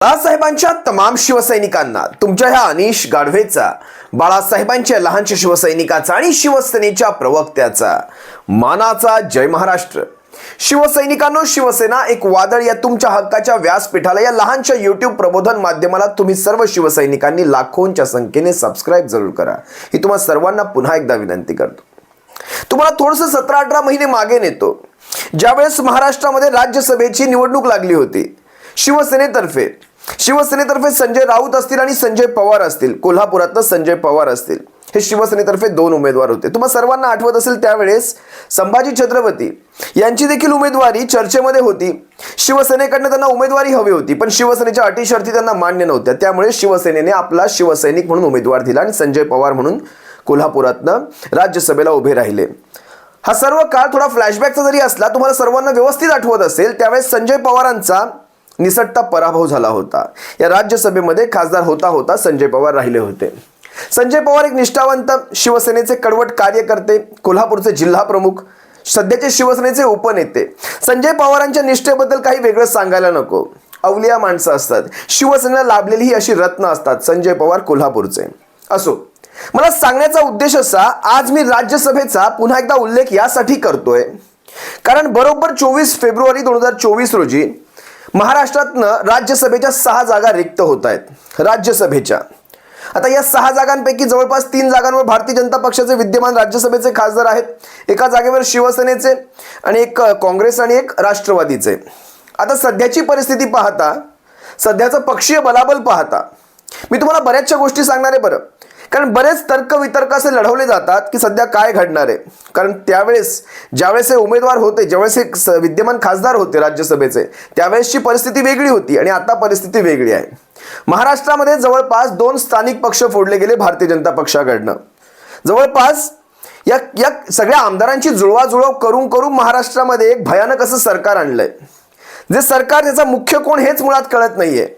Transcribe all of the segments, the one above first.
बाळासाहेबांच्या तमाम शिवसैनिकांना तुमच्या ह्या अनिश गाढवेचा, बाळासाहेबांच्या लहानशा शिवसैनिकाचा आणि शिवसेनेच्या प्रवक्त्याचा मानाचा जय महाराष्ट्र. शिवसैनिकांनो, शिवसेना एक वादळ या तुमच्या हक्काच्या व्यासपीठाला, या लहानशा YouTube प्रबोधन माध्यमाला तुम्ही सर्व शिवसैनिकांनी लाखोंच्या संख्येने सबस्क्राइब जरूर करा, ही तुम्हा सर्वांना पुन्हा एकदा विनंती करतो. तुम्हाला थोडंसं 17-18 महिने मागे नेतो, ज्यावेळेस महाराष्ट्रामध्ये राज्यसभेची निवडणूक लागली होती. शिवसेनेतर्फे संजय राऊत असतील आणि संजय पवार असतील, कोल्हापुरातनं संजय पवार असतील, हे शिवसेनेतर्फे 2 उमेदवार होते. तुम्हाला सर्वांना आठवत असेल त्यावेळेस संभाजी छत्रपती यांची देखील उमेदवारी चर्चेमध्ये होती. शिवसेनेकडनं त्यांना उमेदवारी हवी होती, पण शिवसेनेच्या अटी शर्ती त्यांना मान्य नव्हत्या. त्यामुळे शिवसेनेने आपला शिवसैनिक म्हणून उमेदवार दिला आणि संजय पवार म्हणून कोल्हापुरातनं राज्यसभेला उभे राहिले. हा सर्व काळ थोडा फ्लॅशबॅकचा जरी असला, तुम्हाला सर्वांना व्यवस्थित आठवत असेल त्यावेळेस संजय पवारांचा निसटता पराभव झाला होता. या राज्यसभेमध्ये खासदार होता संजय पवार राहिले होते. संजय पवार एक निष्ठावंत शिवसेनेचे कडवट कार्यकर्ते, कोल्हापूरचे जिल्हा प्रमुख, सध्याचे शिवसेनेचे उपनेते. संजय पवारांच्या निष्ठेबद्दल काही वेगळं सांगायला नको. अवलिया माणसं असतात, शिवसेनेला लाभलेली ही अशी रत्न असतात संजय पवार कोल्हापूरचे. असो, मला सांगण्याचा उद्देश असा, आज मी राज्यसभेचा पुन्हा एकदा उल्लेख यासाठी करतोय कारण बरोबर 24 फेब्रुवारी 2024 रोजी महाराष्ट्रातनं राज्यसभेच्या 6 जागा रिक्त होत आहेत. राज्यसभेच्या आता या 6 जागांपैकी जवळपास 3 जागांवर भारतीय जनता पक्षाचे विद्यमान राज्यसभेचे खासदार आहेत, एका जागेवर शिवसेनेचे आणि एक काँग्रेस आणि एक राष्ट्रवादीचे. आता सध्याची परिस्थिती पाहता, सध्याचं पक्षीय बलाबल पाहता, मी तुम्हाला बऱ्याचशा गोष्टी सांगणार आहे बरं, कारण बरेच तर्क वितर्क असे लढवले जातात की सध्या काय घडणार आहे. कारण त्यावेळेस ज्यावेळेस हे उमेदवार होते, ज्यावेळेस हे विद्यमान खासदार होते राज्यसभेचे, त्यावेळेसची परिस्थिती वेगळी होती आणि आता परिस्थिती वेगळी आहे. महाराष्ट्रामध्ये जवळपास 2 स्थानिक पक्ष फोडले गेले भारतीय जनता पक्षाकडनं. जवळपास या सगळ्या आमदारांची जुळवाजुळव करून करून महाराष्ट्रामध्ये एक भयानक असं सरकार आणलंय. जे सरकार, त्याचा मुख्य कोण हेच मुळात कळत नाहीये.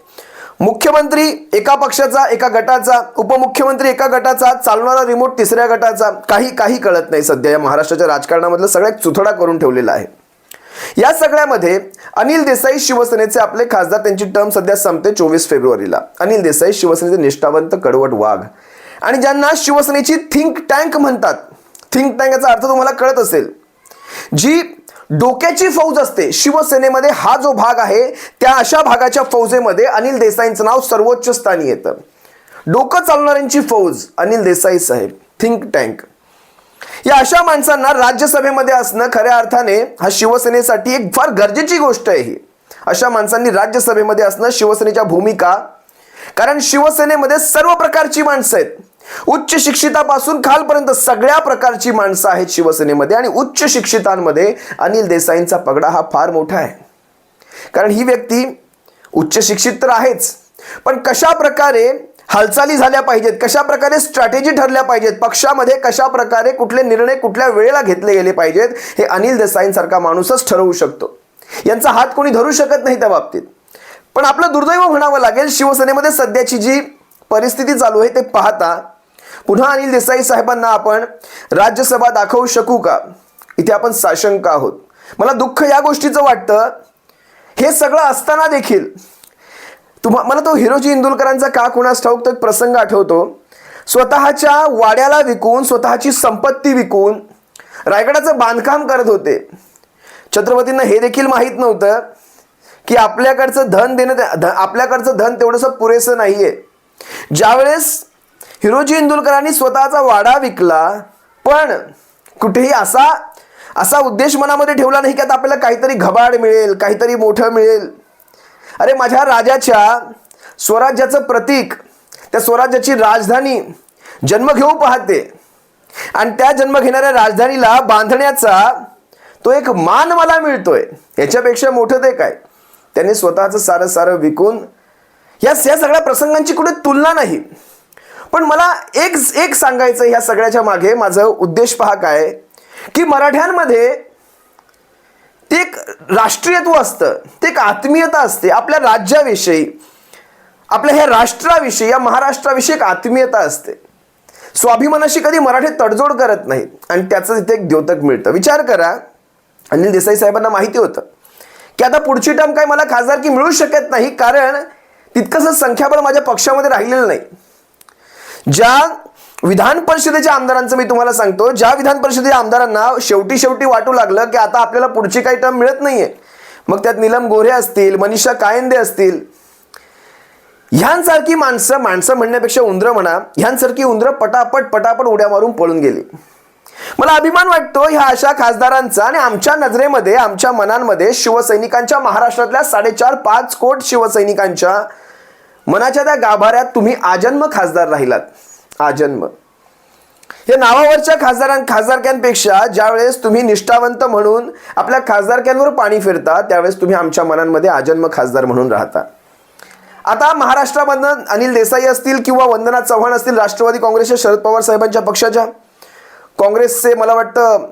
मुख्यमंत्री एका पक्षाचा, एका गटाचा, उपमुख्यमंत्री एका गटाचा, चालणारा रिमोट तिसऱ्या गटाचा, काही कळत नाही. सध्या या महाराष्ट्राच्या राजकारणामधलं सगळ्यात चुथडा करून ठेवलेला आहे. या सगळ्यामध्ये अनिल देसाई शिवसेनेचे आपले खासदार, त्यांची टर्म सध्या संपते 24 फेब्रुवारीला. अनिल देसाई शिवसेनेचे निष्ठावंत कडवट वाघ आणि ज्यांना शिवसेनेची थिंक टँक म्हणतात. थिंक टँक याचा अर्थ तुम्हाला कळत असेल, जी डोक्याची फौज असते शिवसेनेमध्ये, हा जो भाग आहे त्या अशा भागाच्या फौजेमध्ये अनिल देसाईंचं नाव सर्वोच्च स्थानी येतं. डोकं चालणाऱ्यांची फौज अनिल देसाई साहेब, थिंक टँक. या अशा माणसांना राज्यसभेमध्ये असणं खऱ्या अर्थाने हा शिवसेनेसाठी एक फार गरजेची गोष्ट आहे. ही अशा माणसांनी राज्यसभेमध्ये असणं शिवसेनेच्या भूमिका, कारण शिवसेनेमध्ये सर्व प्रकारची माणसं आहेत, उच्च शिक्षितापासून खालपर्यंत सगळ्या प्रकारची माणसं आहेत शिवसेनेमध्ये. आणि उच्च शिक्षितांमध्ये अनिल देसाईंचा पगडा हा फार मोठा आहे. कारण ही व्यक्ती उच्च शिक्षित तर आहेच, पण कशा प्रकारे हालचाली झाल्या पाहिजेत, कशा प्रकारे स्ट्रॅटेजी ठरल्या पाहिजेत, पक्षामध्ये कशा प्रकारे कुठले निर्णय कुठल्या वेळेला घेतले गेले पाहिजेत, हे अनिल देसाईंसारखा माणूसच ठरवू शकतो. यांचा हात कोणी धरू शकत नाही त्या बाबतीत. पण आपलं दुर्दैव म्हणावं लागेल, शिवसेनेमध्ये सध्याची जी परिस्थिती चालू आहे ते पाहता पुन्हा अनिल देसाई साहेबांना आपण राज्यसभा दाखवू शकू का, इथे आपण साशंक आहोत. मला दुःख या गोष्टीचं वाटतं, हे सगळं असताना देखील मला तो हिरोजी इंदुलकरांचा का कुणास ठाऊक तो एक प्रसंग आठवतो. स्वतःच्या वाड्याला विकून, स्वतःची संपत्ती विकून रायगडाचं बांधकाम करत होते. छत्रपतींना हे देखील माहीत नव्हतं की आपल्याकडचं धन तेवढंसं पुरेसं नाहीये. ज्यावेळेस हिरोजी इंदुलकरांनी स्वतःचा वाडा विकला, पण कुठेही असा उद्देश मनामध्ये ठेवला नाही की आता आपल्याला काहीतरी घबाड मिळेल, काहीतरी मोठं मिळेल. अरे, माझ्या राजाच्या स्वराज्याचं प्रतीक, त्या स्वराज्याची राजधानी जन्म घेऊ पाहते आणि त्या जन्म घेणाऱ्या राजधानीला बांधण्याचा तो एक मान मला मिळतोय, याच्यापेक्षा मोठं ते काय. त्यांनी स्वतःचं सारं विकून या सगळ्या प्रसंगांची कुठे तुलना नाही. पण मला एक सांगायचं ह्या सगळ्याच्या मागे, माझं उद्देश पहा काय, की मराठ्यांमध्ये ते एक राष्ट्रीयत्व असतं, ते एक आत्मीयता असते. आपल्या राज्याविषयी, आपल्या ह्या राष्ट्राविषयी, या महाराष्ट्राविषयी एक आत्मीयता असते. स्वाभिमानाशी कधी मराठी तडजोड करत नाहीत आणि त्याचं तिथे एक द्योतक मिळतं. विचार करा, अनिल देसाई साहेबांना माहिती होतं की आता पुढची टर्म काय मला खासदारकी मिळू शकत नाही, कारण तितकंसं संख्याबळ माझ्या पक्षामध्ये राहिलेलं नाही. ज्या विधान परिषदेच्या आमदारांचं मी तुम्हाला सांगतो, ज्या विधान परिषदेच्या आमदारांना शेवटी वाटू लागलं की आता आपल्याला पुढची काही टर्म मिळत नाहीये, मग त्यात नीलम गोऱ्हे असतील, मनीषा कायंदे असतील, ह्यांसारखी माणसं म्हणण्यापेक्षा उंदरं म्हणा, ह्यांसारखी उंदरं पटापट उड्या मारून पळून गेली. मला अभिमान वाटतो ह्या अशा खासदारांचा. आणि आमच्या नजरेमध्ये, आमच्या मनांमध्ये शिवसैनिकांच्या, महाराष्ट्रातल्या 4.5-5 कोटी शिवसैनिकांच्या मनाच्या त्या गाभाऱ्यात तुम्ही आजन्म खासदार राहिलात. आजन्म. या नावावरच्या खासदारक्यांपेक्षा ज्यावेळेस तुम्ही निष्ठावंत म्हणून आपल्या खासदारक्यांवर पाणी फिरता, त्यावेळेस तुम्ही आमच्या मनांमध्ये आजन्म खासदार म्हणून राहता. आता महाराष्ट्रामधनं अनिल देसाई असतील किंवा वंदना चव्हाण असतील, राष्ट्रवादी काँग्रेसच्या शरद पवार साहेबांच्या पक्षाच्या, काँग्रेसचे मला वाटतं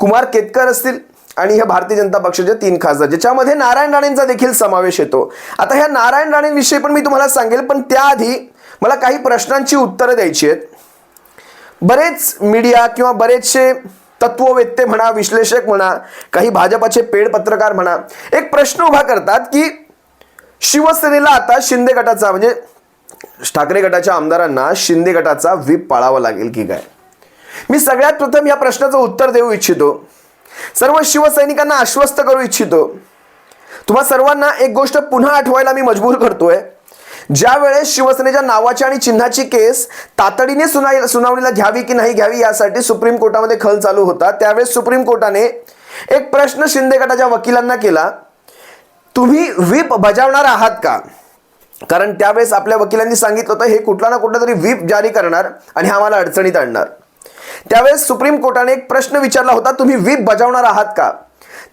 कुमार केतकर असतील, आणि ह्या भारतीय जनता पक्षाचे 3 खासदार, ज्याच्यामध्ये नारायण राणेंचा देखील समावेश येतो. आता ह्या नारायण राणेंविषयी पण मी तुम्हाला सांगेल, पण त्याआधी मला काही प्रश्नांची उत्तरं द्यायची आहेत. बरेच मीडिया किंवा बरेचसे तत्ववेत्ते म्हणा, विश्लेषक म्हणा, काही भाजपाचे पेड पत्रकार म्हणा, एक प्रश्न उभा करतात की शिवसेनेला आता शिंदे गटाचा, म्हणजे ठाकरे गटाच्या आमदारांना शिंदे गटाचा व्हीप पाळावा लागेल की काय. मी सगळ्यात प्रथम या प्रश्नाचं उत्तर देऊ इच्छितो. सर्व शिवसैनिकांना आश्वस्त करू इच्छितो. तुम्हा सर्वांना एक गोष्ट पुन्हा आठवायला मी मजबूर करतोय. ज्या वेळेस शिवसेनेच्या नावाची आणि चिन्हाची केस तातडीने सुनावणीला घ्यावी की नाही घ्यावी यासाठी सुप्रीम कोर्टामध्ये खल चालू होता, त्यावेळेस सुप्रीम कोर्टाने एक प्रश्न शिंदे गटाच्या वकिलांना केला, तुम्ही व्हीप बजावणार आहात का? कारण त्यावेळेस आपल्या वकिलांनी सांगितलं होतं हे कुठला ना कुठला तरी व्हीप जारी करणार आणि आम्हाला अडचणीत आणणार. त्यावेळेस सुप्रीम कोर्टाने एक प्रश्न विचारला होता, तुम्ही व्हीप बजावणार आहात का?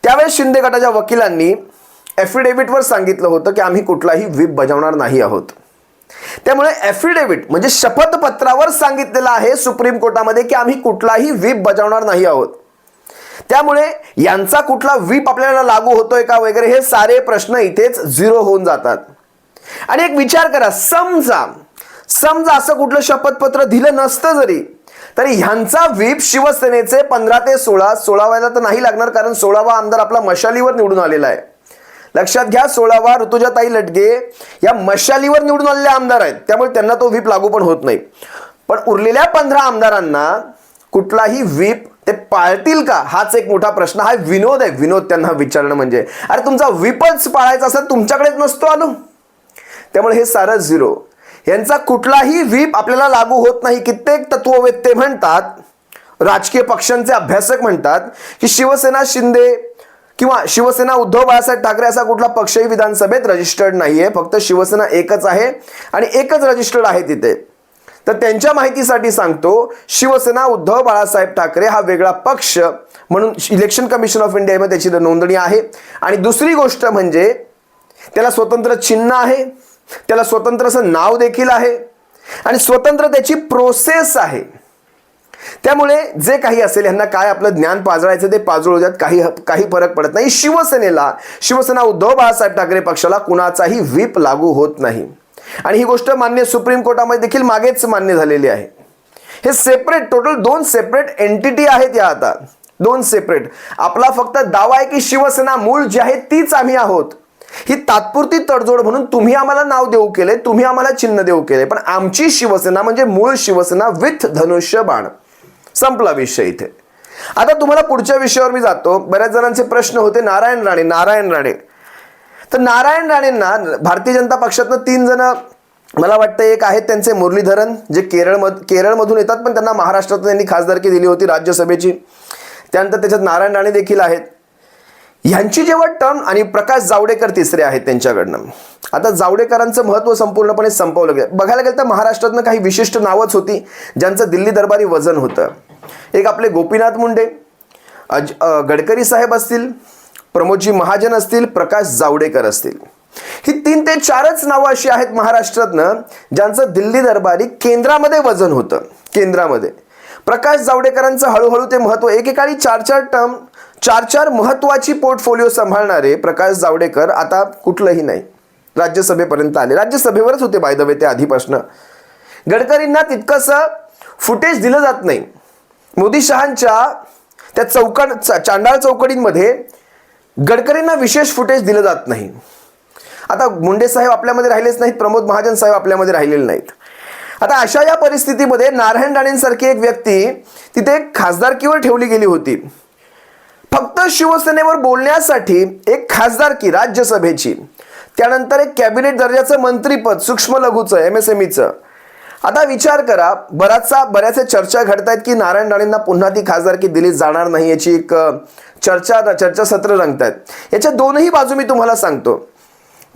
त्यावेळेस शिंदे गटाच्या वकिलांनी ॲफिडेव्हिटवर सांगितलं होतं की आम्ही कुठलाही व्हीप बजावणार नाही आहोत. त्यामुळे ॲफिडेव्हिट म्हणजे शपथपत्रावर सांगितलेलं आहे सुप्रीम कोर्टामध्ये की आम्ही कुठलाही व्हीप बजावणार नाही आहोत. त्यामुळे यांचा कुठला व्हीप आपल्याला लागू होतोय का वगैरे हे सारे प्रश्न इथेच झिरो होऊन जातात. आणि एक विचार करा, समजा असं कुठलं शपथपत्र दिलं नसतं जरी, तरी ह्यांचा व्हीप शिवसेनेचे 15 ते 16 व्हायला तर नाही लागणार, कारण 16वा आमदार आपला मशालीवर निवडून आलेला आहे. लक्षात घ्या, 16वा ऋतुजाताई लटगे या मशालीवर निवडून आलेले आमदार आहेत, त्यामुळे त्यांना तो व्हीप लागू पण होत नाही. पण उरलेल्या 15 आमदारांना कुठलाही व्हीप ते पाळतील का, हाच एक मोठा प्रश्न. हा विनोद आहे, विनोद त्यांना विचारणं म्हणजे. अरे तुमचा व्हीपच पाळायचा असेल तुमच्याकडेच नसतो आलो. त्यामुळे हे सारं झिरो. यांचा कुठलाही व्हीप आपल्याला लागू होत नाही. कित्येक तत्ववेत्ते म्हणतात, राजकीय पक्षांचे अभ्यासक म्हणतात की शिवसेना शिंदे किंवा शिवसेना उद्धव बाळासाहेब ठाकरे असा कुठला पक्षही विधानसभेत रजिस्टर्ड नाहीये, फक्त शिवसेना एकच आहे आणि एकच रजिस्टर्ड आहे तिथे. तर त्यांच्या माहितीसाठी सांगतो, शिवसेना उद्धव बाळासाहेब ठाकरे हा वेगळा पक्ष म्हणून इलेक्शन कमिशन ऑफ इंडियामध्ये त्याची नोंदणी आहे. आणि दुसरी गोष्ट म्हणजे त्याला स्वतंत्र चिन्ह आहे, त्याला स्वतंत्र असं नाव देखील आहे आणि स्वतंत्र त्याची प्रोसेस आहे. त्यामुळे जे काही असेल, यांना काय आपलं ज्ञान पाजळायचं ते पाजळू द्यात, काही फरक पडत नाही. शिवसेना उद्धव बाळासाहेब ठाकरे पक्षाला कुणाचाही व्हीप लागू होत नाही. आणि ही गोष्ट मान्य सुप्रीम कोर्टामध्ये देखील मागेच मान्य झालेली आहे. हे सेपरेट, टोटल 2 सेपरेट एंटिटी आहेत या. आता 2 सेपरेट. आपला फक्त दावा आहे की शिवसेना मूळ जी आहे तीच आम्ही आहोत. ही तात्पुरती तडजोड म्हणून तुम्ही आम्हाला नाव देऊ केले, तुम्ही आम्हाला चिन्ह देऊ केले, पण आमची शिवसेना म्हणजे मूळ शिवसेना विथ धनुष्यबाण. संपला विषय इथे. आता तुम्हाला पुढच्या विषयावर मी जातो. बऱ्याच जणांचे प्रश्न होते, नारायण राणे. तर नारायण राणेंना भारतीय जनता पक्षातनं 3 जण मला वाटतं, एक आहेत त्यांचे मुरलीधरन जे केरळमधून येतात, पण त्यांना महाराष्ट्रातून त्यांनी खासदारकी दिली होती राज्यसभेची. त्यानंतर त्याच्यात नारायण राणे देखील आहेत. ह्यांची जेव्हा टर्म, आणि प्रकाश जावडेकर तिसरे आहेत त्यांच्याकडनं. आता जावडेकरांचं महत्त्व संपूर्णपणे संपवलं गेलं. बघायला गेलं तर महाराष्ट्रातनं काही विशिष्ट नावच होती ज्यांचं दिल्ली दरबारी वजन होतं. एक आपले गोपीनाथ मुंडे, गडकरी साहेब असतील, प्रमोदजी महाजन असतील, प्रकाश जावडेकर असतील. ही 3 ते 4च नावं अशी आहेत महाराष्ट्रातनं ज्यांचं दिल्ली दरबारी केंद्रामध्ये वजन होतं. केंद्रामध्ये प्रकाश जावडेकरांचं हळूहळू ते महत्त्व, एकेकाळी 4 टर्म 4 महत्त्वाची पोर्टफोलिओ सांभाळणारे प्रकाश जावडेकर आता कुठलंही नाही. राज्यसभेपर्यंत आले, राज्यसभेवरच होते बाय द वे ते आधीपासनं. गडकरींना तितकंसं फुटेज दिलं जात नाही. मोदी शहांच्या त्या चांडाळ चौकडींमध्ये गडकरींना विशेष फुटेज दिलं जात नाही. आता मुंडे साहेब आपल्यामध्ये राहिलेच नाहीत, प्रमोद महाजन साहेब आपल्यामध्ये राहिलेले नाहीत. आता अशा या परिस्थितीमध्ये नारायण राणेंसारखी एक व्यक्ती तिथे खासदारकीवर ठेवली गेली होती. फक्त शिवसेनेवर बोलण्यासाठी एक खासदारकी राज्यसभेची, त्यानंतर एक कॅबिनेट दर्जाचं मंत्रीपद सूक्ष्म लघुचं MSMEचं. आता विचार करा, बऱ्याचशा चर्चा घडतायत की नारायण राणेंना पुन्हा ती खासदारकी दिली जाणार नाही, याची एक चर्चासत्र रंगतायत. याच्या दोनही बाजू मी तुम्हाला सांगतो.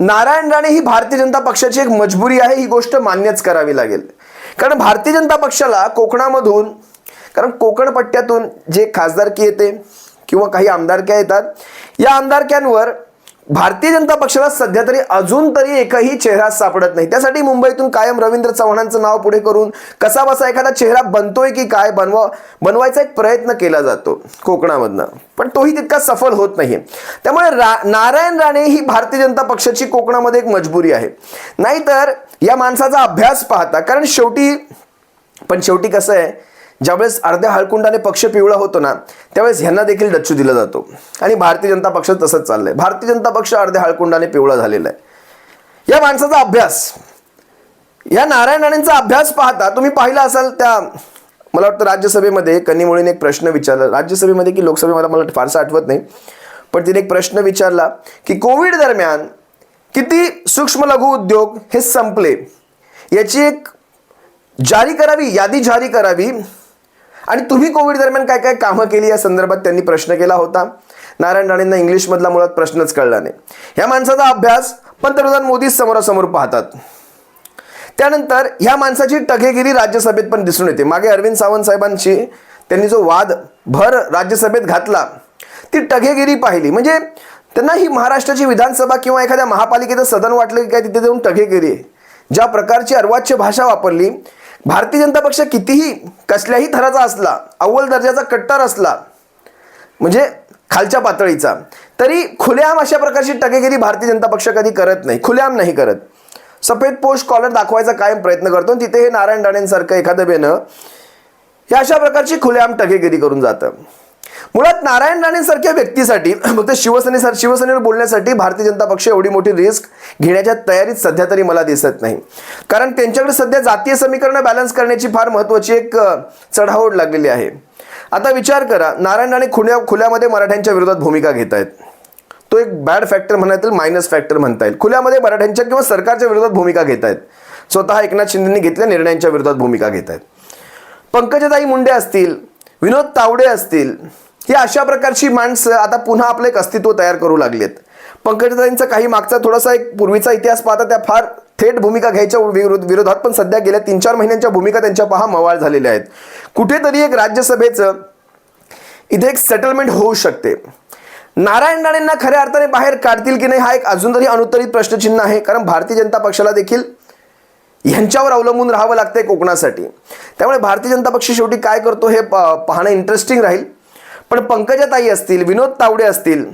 नारायण राणे ही भारतीय जनता पक्षाची एक मजबुरी आहे, ही गोष्ट मान्यच करावी लागेल. कारण भारतीय जनता पक्षाला कोकणामधून, कारण कोकण पट्ट्यातून जे खासदारकी येते किंवा काही आमदारक्या येतात, या आमदारक्यांवर भारतीय जनता पक्षाला सध्या तरी अजून तरी एकही चेहरा सापडत नाही. त्यासाठी मुंबईतून कायम रवींद्र चव्हाणांचं नाव पुढे करून कसा बसा एखादा चेहरा बनतोय की काय बनवायचा एक प्रयत्न केला जातो कोकणामधनं, पण तोही तितका सफल होत नाही. त्यामुळे नारायण राणे ही भारतीय जनता पक्षाची कोकणामध्ये एक मजबुरी आहे. नाहीतर या माणसाचा अभ्यास पाहता, कारण शेवटी कसं आहे, ज्यावेळेस अर्ध्या हळकुंडाने पक्ष पिवळा होतो ना, त्यावेळेस ह्यांना देखील डच्चू दिला जातो. आणि भारतीय जनता पक्ष तसंच चाललंय. भारतीय जनता पक्ष अर्ध्या हळकुंडाने पिवळा झालेला आहे. या माणसाचा अभ्यास, या नारायण राणेंचा अभ्यास पाहता तुम्ही पाहिला असाल, त्या मला वाटतं राज्यसभेमध्ये कन्नीमोळीने एक प्रश्न विचारला, राज्यसभेमध्ये की लोकसभेमध्ये मला फारसं आठवत नाही, पण तिने एक प्रश्न विचारला की कोविड दरम्यान किती सूक्ष्म लघु उद्योग हे संपले, याची एक यादी जारी करावी, आणि तुम्ही कोविड दरम्यान काय काय कामं केली या संदर्भात त्यांनी प्रश्न केला होता. नारायण राणेंना इंग्लिशमधला मुळात प्रश्नच कळला नाही. ह्या माणसाचा अभ्यास पंतप्रधान मोदी समोरासमोर पाहतात. त्यानंतर ह्या माणसाची टगेगिरी राज्यसभेत पण दिसून येते. मागे अरविंद सावंत साहेबांची त्यांनी जो वाद भर राज्यसभेत घातला, ती टगेगिरी पाहिली. म्हणजे त्यांना ही महाराष्ट्राची विधानसभा किंवा एखाद्या महापालिकेचं सदन वाटलं की काय तिथे जाऊन टगेगिरी आहे. ज्या प्रकारची अर्वाच्य भाषा वापरली. भारतीय जनता पक्ष कितीही कसल्याही थराचा असला, अव्वल दर्जाचा कट्टर असला, म्हणजे खालच्या पातळीचा, तरी खुलेआम अशा प्रकारची टगेगिरी भारतीय जनता पक्ष कधी करत नाही, खुलेआम नाही करत. सफेद पोष कॉलर दाखवायचा कायम प्रयत्न करतो. तिथे हे नारायण राणेंसारखं एखादं बेनं या अशा प्रकारची खुलेआम टगेगिरी करून जातं. मुळात नारायण राणेंसारख्या व्यक्तीसाठी फक्त शिवसेनेवर बोलण्यासाठी भारतीय जनता पक्ष एवढी मोठी रिस्क घेण्याच्या तयारीत सध्या तरी मला दिसत नाही. कारण त्यांच्याकडे सध्या जातीय समीकरण बॅलन्स करण्याची फार महत्त्वाची एक चढाओढ लागलेली आहे. आता विचार करा, नारायण राणे खुल्यामध्ये मराठ्यांच्या विरोधात भूमिका घेत आहेत. तो एक बॅड फॅक्टर म्हणता येईल, मायनस फॅक्टर म्हणता येईल. खुल्यामध्ये मराठ्यांच्या किंवा सरकारच्या विरोधात भूमिका घेत आहेत. स्वतः एकनाथ शिंदेंनी घेतल्या निर्णयांच्या विरोधात भूमिका घेत आहेत. पंकजाताई मुंडे असतील, विनोद तावडे असतील, ही अशा प्रकारची माणसं आता पुन्हा आपलं एक अस्तित्व तयार करू लागलेत. पंकजाताईंचा काही मागचा थोडासा एक पूर्वीचा इतिहास पाहता त्या फार थेट भूमिका घ्यायच्या विरोधात, पण सध्या गेल्या 3-4 महिन्यांच्या भूमिका त्यांच्या पहा मवाळ झालेल्या आहेत. कुठेतरी एक राज्यसभेचं इथे एक सेटलमेंट होऊ शकते. नारायण राणेंना खऱ्या अर्थाने बाहेर काढतील की नाही हा एक अजून तरी अनुत्तरित प्रश्नचिन्ह आहे. कारण भारतीय जनता पक्षाला देखील यांच्यावर अवलंबून राहावं लागतंय कोकणासाठी. त्यामुळे भारतीय जनता पक्ष शेवटी काय करतो हे पाहणं इंटरेस्टिंग राहील. पण पंकजाताई असतील, विनोद तावडे असतील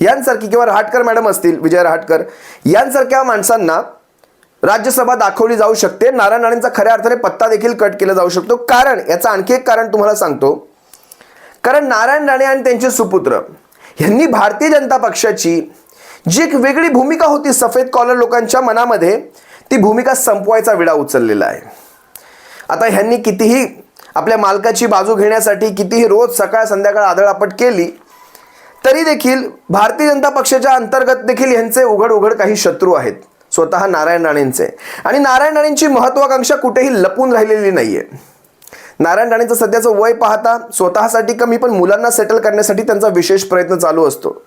यांसारखी, किंवा रहाटकर मॅडम असतील, विजय रहाटकर यांसारख्या माणसांना राज्यसभा दाखवली जाऊ शकते. नारायण राणेंचा खऱ्या अर्थाने पत्ता देखील कट केला जाऊ शकतो. कारण याचं आणखी एक कारण तुम्हाला सांगतो. कारण नारायण राणे आणि त्यांचे सुपुत्र यांनी भारतीय जनता पक्षाची जी एक वेगळी भूमिका होती सफेद कॉलर लोकांच्या मनामध्ये, ती भूमिका संपवायचा विडा उचललेला आहे. आता ह्यांनी कितीही आपल्या मालकाची बाजू घेण्यासाठी कितीही रोज सकाळ संध्याकाळ आदळआपट केली, तरी देखील भारतीय जनता पक्षाच्या अंतर्गत देखील यांचे उघड काही शत्रू आहेत, स्वतः नारायण राणेंचे. आणि नारायण राणेंची महत्वाकांक्षा कुठेही लपून राहिलेली नाहीये. नारायण राणेंचं सध्याचं वय पाहता स्वतःसाठी कमी, पण मुलांना सेटल करण्यासाठी त्यांचा विशेष प्रयत्न चालू असतो.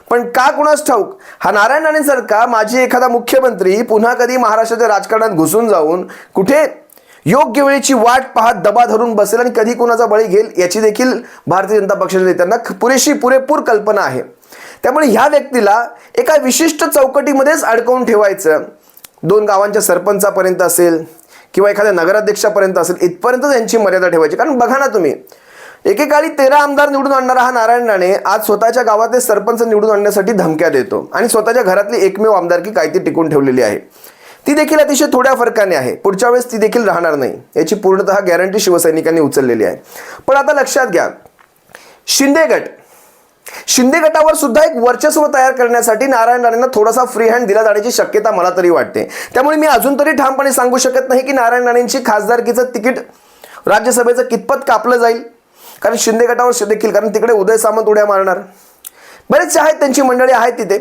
पण का कुणास ठाऊक हा नारायण राणेंसारखा माजी एखादा मुख्यमंत्री पुन्हा कधी महाराष्ट्राच्या राजकारणात घुसून जाऊन कुठे योग्य वेळेची वाट पाहत दबा धरून बसेल आणि कधी कोणाचा बळी घेईल याची देखील भारतीय जनता पक्षाच्या नेत्यांना पुरेपूर कल्पना आहे. त्यामुळे ह्या व्यक्तीला एका विशिष्ट चौकटीमध्येच अडकवून ठेवायचं. 2 गावांच्या सरपंचापर्यंत असेल किंवा एखाद्या नगराध्यक्षापर्यंत असेल, इथपर्यंत त्यांची मर्यादा ठेवायची. कारण बघा ना तुम्ही, एकेकाळी 13 आमदार निवडून आणणारा हा नारायण राणे आज स्वतःच्या गावातले सरपंच निवडून आणण्यासाठी धमक्या देतो आणि स्वतःच्या घरातली एकमेव आमदारकी काय ती टिकून ठेवलेली आहे. ती देखील अतिशय थोड्या फरकाने आहे. पुढच्या वेळेस ती देखील राहणार नाही याची पूर्णतः गॅरंटी शिवसैनिकांनी उचललेली आहे. पण आता लक्षात घ्या, शिंदे शिंदे गटावर सुद्धा एक वर्चस्व तयार करण्यासाठी नारायण राणेंना थोडासा फ्री हँड दिला जाण्याची शक्यता मला तरी वाटते. त्यामुळे मी अजून तरी ठामपणे सांगू शकत नाही की नारायण राणेंची खासदारकीचं तिकीट राज्यसभेचं कितपत कापलं जाईल, कारण शिंदे गटावर देखील, कारण तिकडे उदय सामंत उड्या मारणार, बरेचसे आहेत, त्यांची मंडळी आहेत तिथे.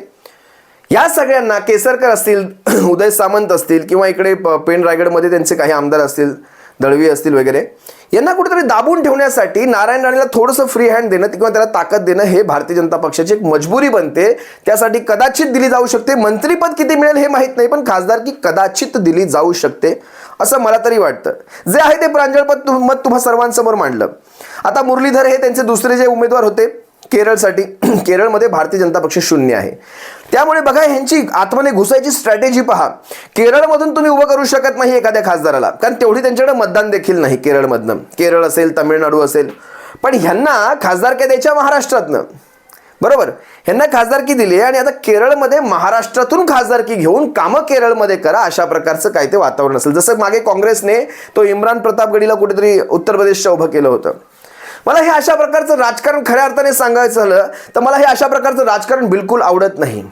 या सगळ्यांना केसरकर असतील, उदय सामंत असतील, किंवा इकडे पेण रायगडमध्ये त्यांचे काही आमदार असतील, दळवी असतील वगैरे, यांना कुठेतरी दाबून ठेवण्यासाठी नारायण राणेला थोडंसं फ्री हँड देणं किंवा त्याला ताकद देणं हे भारतीय जनता पक्षाची एक मजबुरी बनते. त्यासाठी कदाचित दिली जाऊ शकते. मंत्रीपद किती मिळेल हे माहीत नाही, पण खासदारकी कदाचित दिली जाऊ शकते असं मला तरी वाटतं. जे आहे ते प्रांजळपद मत तुम्हा सर्वांसमोर मांडलं. आता मुरलीधर हे त्यांचे दुसरे जे उमेदवार होते केरळसाठी, केरळमध्ये भारतीय जनता पक्ष 0 आहे. त्यामुळे बघा ह्यांची आतमध्ये घुसायची स्ट्रॅटेजी पहा. केरळमधून तुम्ही उभं करू शकत नाही एखाद्या खासदाराला, कारण तेवढी त्यांच्याकडे मतदान देखील नाही केरळमधनं. केरळ असेल, तामिळनाडू असेल, पण ह्यांना खासदारकी द्यायच्या महाराष्ट्रातनं, बरोबर. ह्यांना खासदारकी दिली आणि आता केरळमध्ये महाराष्ट्रातून खासदारकी घेऊन कामं केरळमध्ये करा, अशा प्रकारचं काय ते वातावरण असेल. जसं मागे काँग्रेसने तो इम्रान प्रतापगडीला कुठेतरी उत्तर प्रदेशच्या उभं केलं होतं. मला हे अशा प्रकारचं राजकारण खऱ्या अर्थाने सांगायचं झालं तर मला हे अशा प्रकारचं राजकारण बिलकुल आवडत नाही.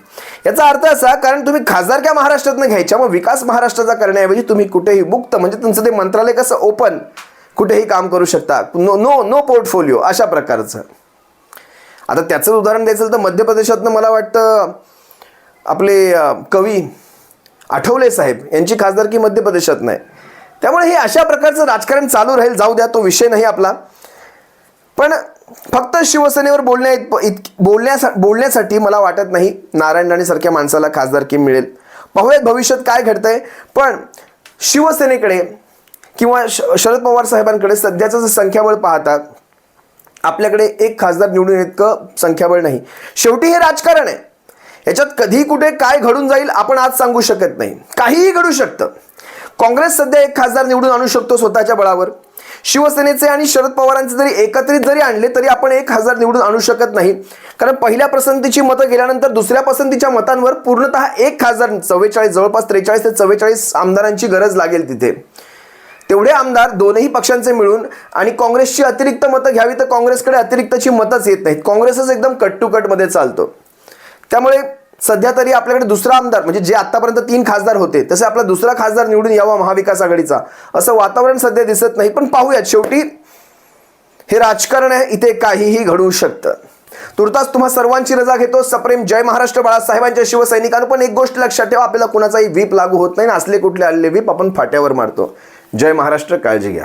याचा अर्थ असा, कारण तुम्ही खासदारक्या महाराष्ट्रातनं घ्यायच्या, मग विकास महाराष्ट्राचा करण्याऐवजी तुम्ही कुठेही मुक्त, म्हणजे तुमचं ते मंत्रालय कसं ओपन, कुठेही काम करू शकता, नो नो नो पोर्टफोलिओ अशा प्रकारचं. आता त्याचं उदाहरण द्यायचं तर मध्य प्रदेशातनं मला वाटतं आपले कवी आठवले साहेब यांची खासदारकी मध्य प्रदेशात नाही. त्यामुळे हे अशा प्रकारचं राजकारण चालू राहील, जाऊ द्या, तो विषय नाही आपला. पण फक्त शिवसेनेवर बोलण्यासाठी मला वाटत नाही नारायण राणेसारख्या माणसाला खासदारकी मिळेल. पाहूयात भविष्यात काय घडतंय. पण शिवसेनेकडे किंवा शरद पवार साहेबांकडे सध्याचं जे संख्याबळ पाहतात, आपल्याकडे एक खासदार निवडून इतकं संख्याबळ नाही. शेवटी हे राजकारण आहे, याच्यात कधी कुठे काय घडून जाईल आपण आज सांगू शकत नाही. काहीही घडू शकतं. काँग्रेस सध्या एक खासदार निवडून आणू शकतो स्वतःच्या बळावर. शिवसेनेचे आणि शरद पवारांचे जरी एकत्रित जरी आणले तरी आपण एक खासदार निवडून आणू शकत नाही, कारण पहिल्या पसंतीची मतं गेल्यानंतर दुसऱ्या पसंतीच्या मतांवर पूर्णतः एक खासदार, 44 जवळपास 43 ते 44 आमदारांची गरज लागेल तिथे. तेवढे आमदार दोनही पक्षांचे मिळून आणि काँग्रेसची अतिरिक्त मतं घ्यावी तर काँग्रेसकडे अतिरिक्तची मतच येत नाहीत. काँग्रेसच एकदम कट टू कट मध्ये चालतो. त्यामुळे सध्या तरी आपल्याकडे दुसरा आमदार, म्हणजे जे आतापर्यंत 3 खासदार होते तसे आपला दुसरा खासदार निवडून यावा महाविकास आघाडीचा, असं वातावरण सध्या दिसत नाही. पण पाहूयात, शेवटी हे राजकारण आहे, इथे काहीही घडू शकतं. तुर्तास तुम्हा सर्वांची रजा घेतो. सप्रेम जय महाराष्ट्र. बाळासाहेबांच्या शिवसैनिकांना पण एक गोष्ट लक्षात ठेवा, आपल्याला कुणाचाही व्हीप लागू होत नाही ना, असले कुठले आलेले व्हीप आपण फाट्यावर मारतो. जय महाराष्ट्र. काळजी घ्या.